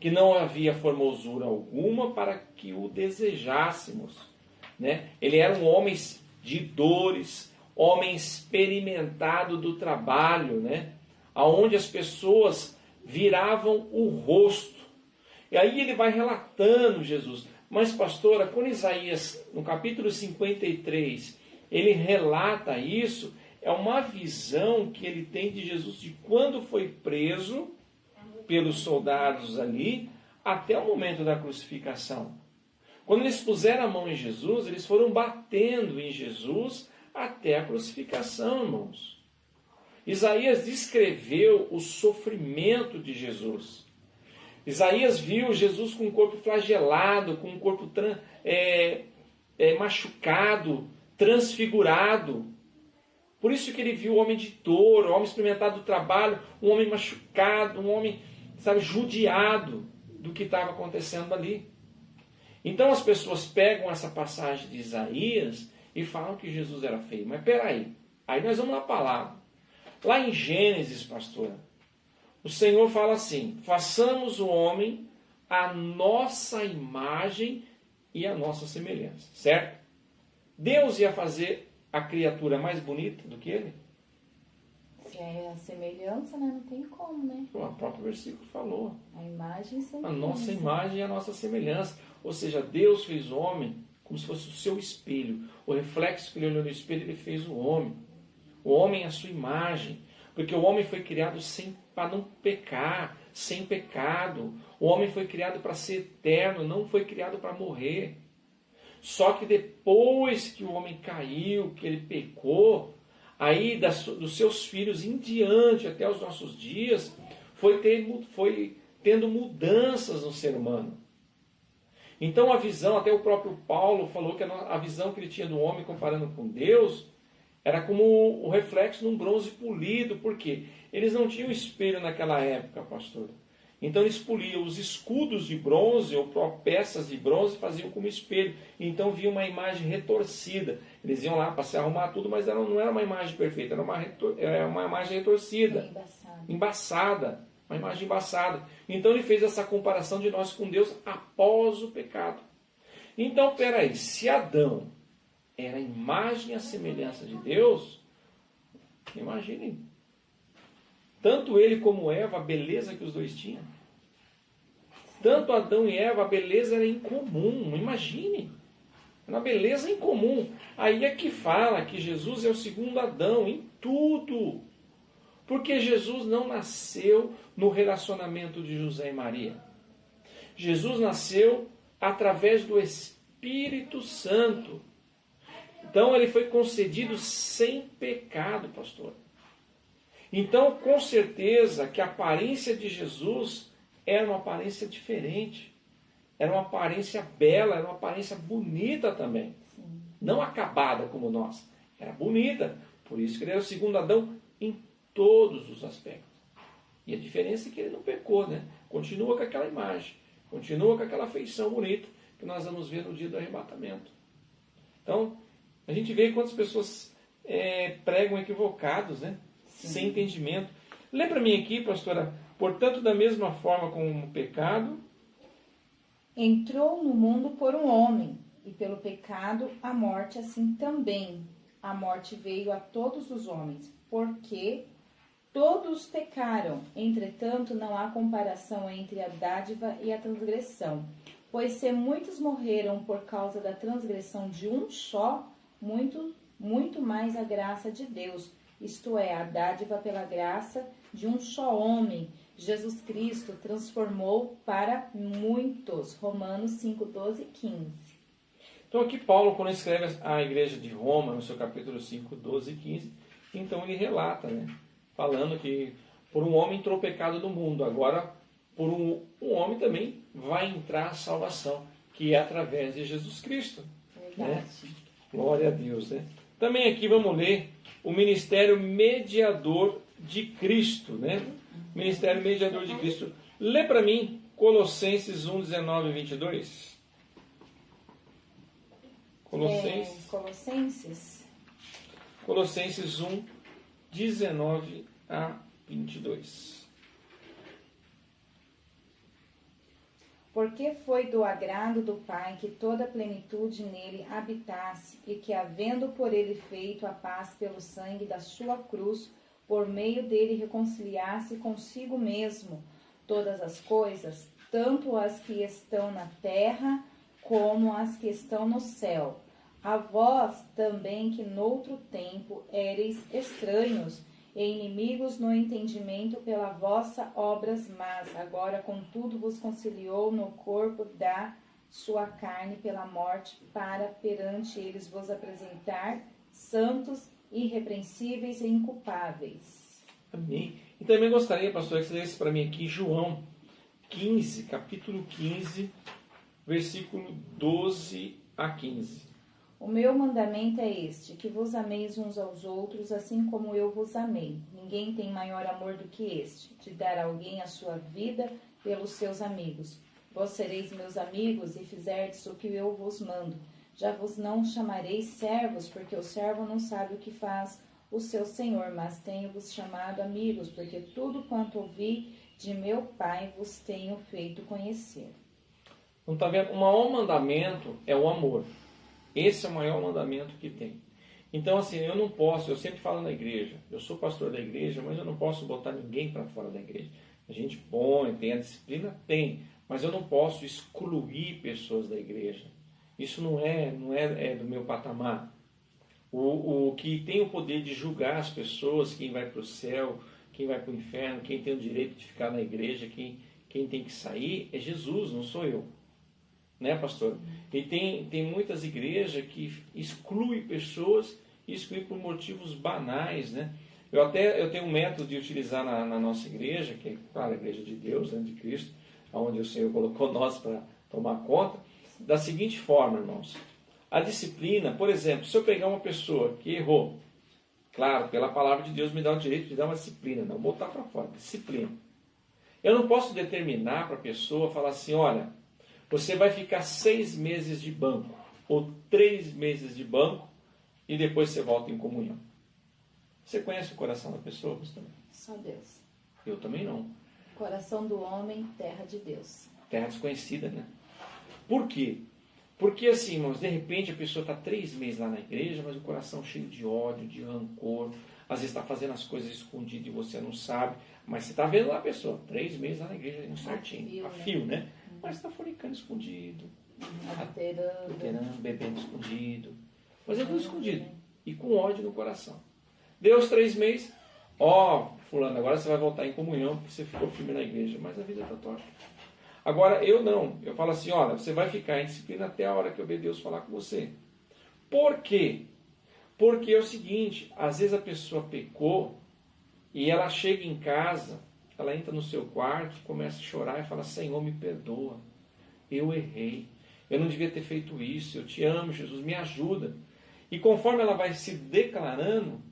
que não havia formosura alguma para que o desejássemos, né? Ele era um homem de dores, homem experimentado do trabalho, né? Aonde as pessoas viravam o rosto. E aí ele vai relatando Jesus. Mas, pastora, quando Isaías, no capítulo 53, ele relata isso, é uma visão que ele tem de Jesus de quando foi preso pelos soldados ali, até o momento da crucificação. Quando eles puseram a mão em Jesus, eles foram batendo em Jesus até a crucificação, irmãos. Isaías descreveu o sofrimento de Jesus. Isaías viu Jesus com o corpo flagelado, com o corpo machucado, transfigurado. Por isso que ele viu o homem de dor, o homem experimentado do trabalho, um homem machucado, um homem, judiado do que estava acontecendo ali. Então as pessoas pegam essa passagem de Isaías e falam que Jesus era feio. Mas peraí, aí nós vamos na palavra. Lá em Gênesis, pastora, o Senhor fala assim, façamos o homem a nossa imagem e a nossa semelhança, certo? Deus ia fazer a criatura mais bonita do que ele? Se é a semelhança, né? Não tem como, né? O próprio versículo falou. A imagem e semelhança. A nossa imagem e a nossa semelhança. Ou seja, Deus fez o homem como se fosse o seu espelho. O reflexo que ele olhou no espelho, ele fez o homem. O homem é a sua imagem. Porque o homem foi criado para não pecar, sem pecado. O homem foi criado para ser eterno, não foi criado para morrer. Só que depois que o homem caiu, que ele pecou, aí dos seus filhos em diante, até os nossos dias, foi tendo mudanças no ser humano. Então a visão, até o próprio Paulo falou que a visão que ele tinha do homem comparando com Deus, era como o reflexo de um bronze polido. Por quê? Eles não tinham espelho naquela época, pastor. Então eles poliam os escudos de bronze ou peças de bronze e faziam como espelho. Então via uma imagem retorcida. Eles iam lá para se arrumar tudo, mas não era uma imagem perfeita, era uma imagem retorcida. Embaçada. Uma imagem embaçada. Então ele fez essa comparação de nós com Deus após o pecado. Então, peraí, se Adão era a imagem e a semelhança de Deus, imaginem, tanto ele como Eva, a beleza que os dois tinham. Tanto Adão e Eva, a beleza era incomum, imagine. Era uma beleza incomum. Aí é que fala que Jesus é o segundo Adão em tudo. Porque Jesus não nasceu no relacionamento de José e Maria. Jesus nasceu através do Espírito Santo. Então ele foi concedido sem pecado, pastor. Então, com certeza que a aparência de Jesus era uma aparência diferente. Era uma aparência bela, era uma aparência bonita também. Sim. Não acabada como nós. Era bonita. Por isso que ele era o segundo Adão em todos os aspectos. E a diferença é que ele não pecou, né? Continua com aquela imagem. Continua com aquela feição bonita que nós vamos ver no dia do arrebatamento. Então, a gente vê quantas pessoas pregam equivocados, né? Sim. Sem entendimento. Lê para mim aqui, pastora. Portanto, da mesma forma como o pecado entrou no mundo por um homem, e pelo pecado a morte, assim também. A morte veio a todos os homens, porque todos pecaram. Entretanto, não há comparação entre a dádiva e a transgressão. Pois se muitos morreram por causa da transgressão de um só, muito mais a graça de Deus, isto é, a dádiva pela graça de um só homem, Jesus Cristo transformou para muitos. Romanos 5, 12 e 15. Então aqui Paulo, quando escreve à igreja de Roma, no seu capítulo 5, 12 e 15, então ele relata, né, falando que por um homem entrou o pecado no mundo, agora por um homem também vai entrar a salvação, que é através de Jesus Cristo. Né? Glória a Deus. Né? Também aqui vamos ler o ministério mediador de Cristo. Né? Ministério mediador de Cristo. Lê para mim Colossenses 1, 19 e 22. Colossenses 1, 19 a 22. Porque foi do agrado do Pai que toda a plenitude nele habitasse, e que, havendo por ele feito a paz pelo sangue da sua cruz, por meio dele reconciliasse consigo mesmo todas as coisas, tanto as que estão na terra como as que estão no céu. A vós também, que noutro tempo éreis estranhos e inimigos no entendimento pela vossa obras, mas agora contudo vos conciliou no corpo da sua carne pela morte, para perante eles vos apresentar santos, irrepreensíveis e inculpáveis. Amém. E também gostaria, pastor, que você lesse para mim aqui João 15, capítulo 15, versículo 12 a 15. O meu mandamento é este, que vos ameis uns aos outros, assim como eu vos amei. Ninguém tem maior amor do que este, de dar a alguém a sua vida pelos seus amigos. Vós sereis meus amigos e fizerdes o que eu vos mando. Já vos não chamareis servos, porque o servo não sabe o que faz o seu senhor, mas tenho-vos chamado amigos, porque tudo quanto ouvi de meu Pai vos tenho feito conhecer. Não está vendo? O maior mandamento é o amor. Esse é o maior mandamento que tem. Então, assim, eu não posso, eu sempre falo na igreja, eu sou pastor da igreja, mas eu não posso botar ninguém para fora da igreja. A gente põe, tem a disciplina? Tem, mas eu não posso excluir pessoas da igreja. Isso não é do meu patamar. O que tem o poder de julgar as pessoas, quem vai para o céu, quem vai para o inferno, quem tem o direito de ficar na igreja, quem tem que sair, é Jesus, não sou eu. Né, pastor? E tem muitas igrejas que excluem pessoas e excluem por motivos banais, né? Eu tenho um método de utilizar na nossa igreja, que é, claro, a igreja de Deus, né, de Cristo, onde o Senhor colocou nós para tomar conta, da seguinte forma, irmãos. A disciplina, por exemplo, se eu pegar uma pessoa que errou, claro, pela palavra de Deus me dá o direito de dar uma disciplina, não botar para fora, disciplina. Eu não posso determinar para a pessoa, falar assim, olha, você vai ficar 6 meses de banco, ou 3 meses de banco, e depois você volta em comunhão. Você conhece o coração da pessoa, pastor? Só Deus. Eu também não. Coração do homem, terra de Deus. Terra desconhecida, né? Por quê? Porque assim, irmãos, de repente a pessoa está 3 meses lá na igreja, mas o coração cheio de ódio, de rancor, às vezes está fazendo as coisas escondidas e você não sabe, mas você está vendo lá a pessoa, 3 meses lá na igreja, indo certinho, a fio, né? Mas está fornicando escondido, adulterando, bebendo escondido, fazendo tudo escondido e com ódio no coração. Deu os 3 meses, fulano, agora você vai voltar em comunhão porque você ficou firme na igreja, mas a vida está torta. Agora eu não, eu falo assim, olha, você vai ficar em disciplina até a hora que eu ver Deus falar com você. Por quê? Porque é o seguinte, às vezes a pessoa pecou e ela chega em casa, ela entra no seu quarto, começa a chorar e fala, Senhor, me perdoa, eu errei, eu não devia ter feito isso, eu te amo, Jesus, me ajuda. E conforme ela vai se declarando,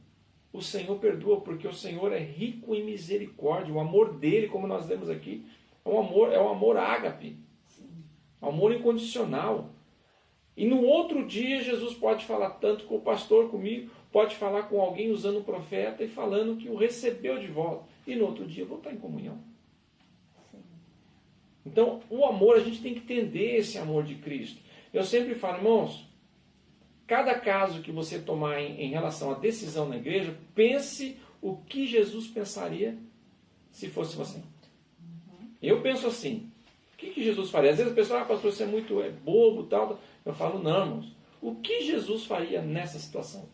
o Senhor perdoa, porque o Senhor é rico em misericórdia, o amor dele, como nós lemos aqui, é um amor ágape, um amor incondicional. E no outro dia Jesus pode falar tanto com o pastor, comigo, pode falar com alguém usando um profeta e falando que o recebeu de volta. E no outro dia vou estar em comunhão. Então, o amor, a gente tem que entender esse amor de Cristo. Eu sempre falo, irmãos, cada caso que você tomar em relação à decisão na igreja, pense o que Jesus pensaria se fosse você. Eu penso assim, o que Jesus faria? Às vezes a pessoa, pastor, você é muito bobo e tal. Eu falo, não, irmãos, o que Jesus faria nessa situação?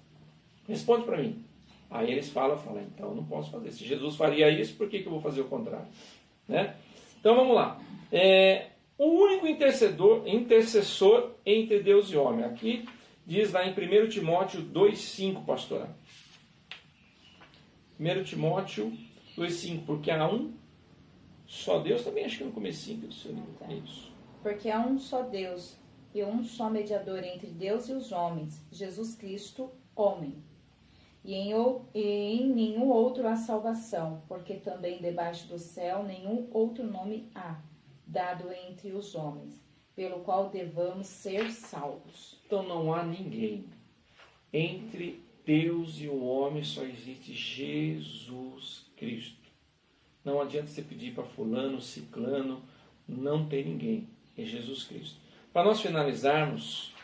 Responde para mim. Aí eles falam, então eu não posso fazer. Se Jesus faria isso, por que eu vou fazer o contrário? né? Então vamos lá. O único intercessor entre Deus e homem. Aqui diz lá em 1 Timóteo 2,5, pastora. 1 Timóteo 2,5, porque há um só Deus, também acho que no comecinho do seu livro. É isso. Porque há um só Deus e um só mediador entre Deus e os homens, Jesus Cristo, homem. E em nenhum outro há salvação, porque também debaixo do céu nenhum outro nome há, dado entre os homens, pelo qual devamos ser salvos. Então não há ninguém. Entre Deus e o homem só existe Jesus Cristo. Não adianta você pedir para fulano, ciclano, não tem ninguém. É Jesus Cristo. Para nós finalizarmos,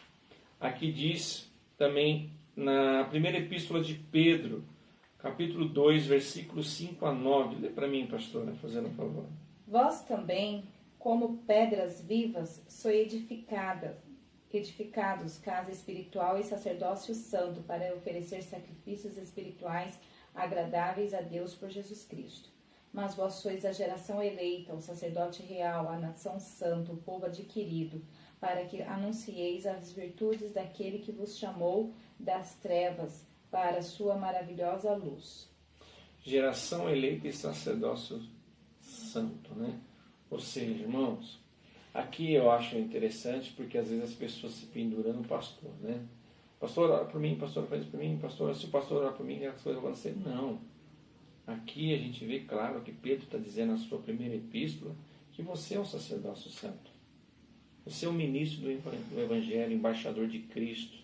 aqui diz também na primeira epístola de Pedro, capítulo 2, versículos 5 a 9. Lê para mim, pastora, fazendo um favor. Vós também, como pedras vivas, sois edificados casa espiritual e sacerdócio santo, para oferecer sacrifícios espirituais agradáveis a Deus por Jesus Cristo. Mas vós sois a geração eleita, o sacerdote real, a nação santa, o povo adquirido, para que anuncieis as virtudes daquele que vos chamou das trevas para a sua maravilhosa luz. Geração eleita e sacerdócio santo, né? Ou seja, irmãos, aqui eu acho interessante porque às vezes as pessoas se penduram no pastor, né? Pastor, ora por mim, pastor, faz por mim, pastor, se o pastor orar por mim, as coisas vão acontecer. Não. Aqui a gente vê claro que Pedro está dizendo na sua primeira epístola que você é um sacerdócio santo. Você é um ministro do Evangelho, embaixador de Cristo.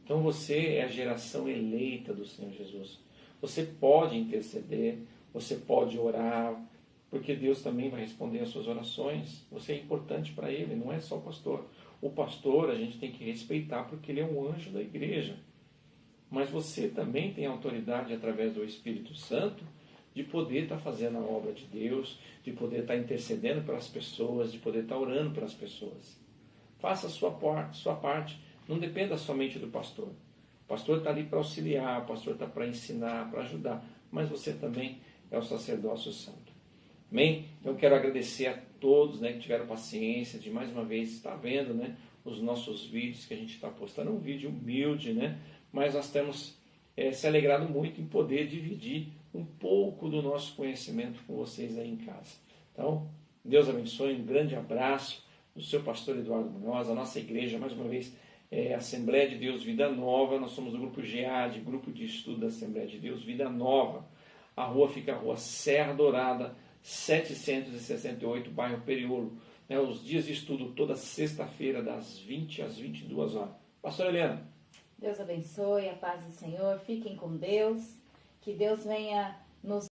Então você é a geração eleita do Senhor Jesus. Você pode interceder, você pode orar, porque Deus também vai responder às suas orações. Você é importante para Ele, não é só o pastor. O pastor a gente tem que respeitar porque ele é um anjo da igreja. Mas você também tem autoridade através do Espírito Santo de poder estar fazendo a obra de Deus, de poder estar intercedendo pelas pessoas, de poder estar orando pelas pessoas. Faça a sua parte. Não dependa somente do pastor. O pastor está ali para auxiliar, o pastor está para ensinar, para ajudar. Mas você também é o sacerdócio santo. Amém? Então eu quero agradecer a todos, né, que tiveram paciência de mais uma vez estar vendo, né, os nossos vídeos que a gente está postando. Um vídeo humilde, né? Mas nós temos se alegrado muito em poder dividir um pouco do nosso conhecimento com vocês aí em casa. Então, Deus abençoe, um grande abraço do seu pastor Eduardo Munhoz, a nossa igreja, mais uma vez, Assembleia de Deus Vida Nova. Nós somos do grupo GEAD, grupo de estudo da Assembleia de Deus Vida Nova. A rua fica a rua Serra Dourada, 768, bairro Periolo. Os dias de estudo toda sexta-feira, das 20 às 22 horas. Pastor Helena. Deus abençoe, a paz do Senhor. Fiquem com Deus. Que Deus venha nos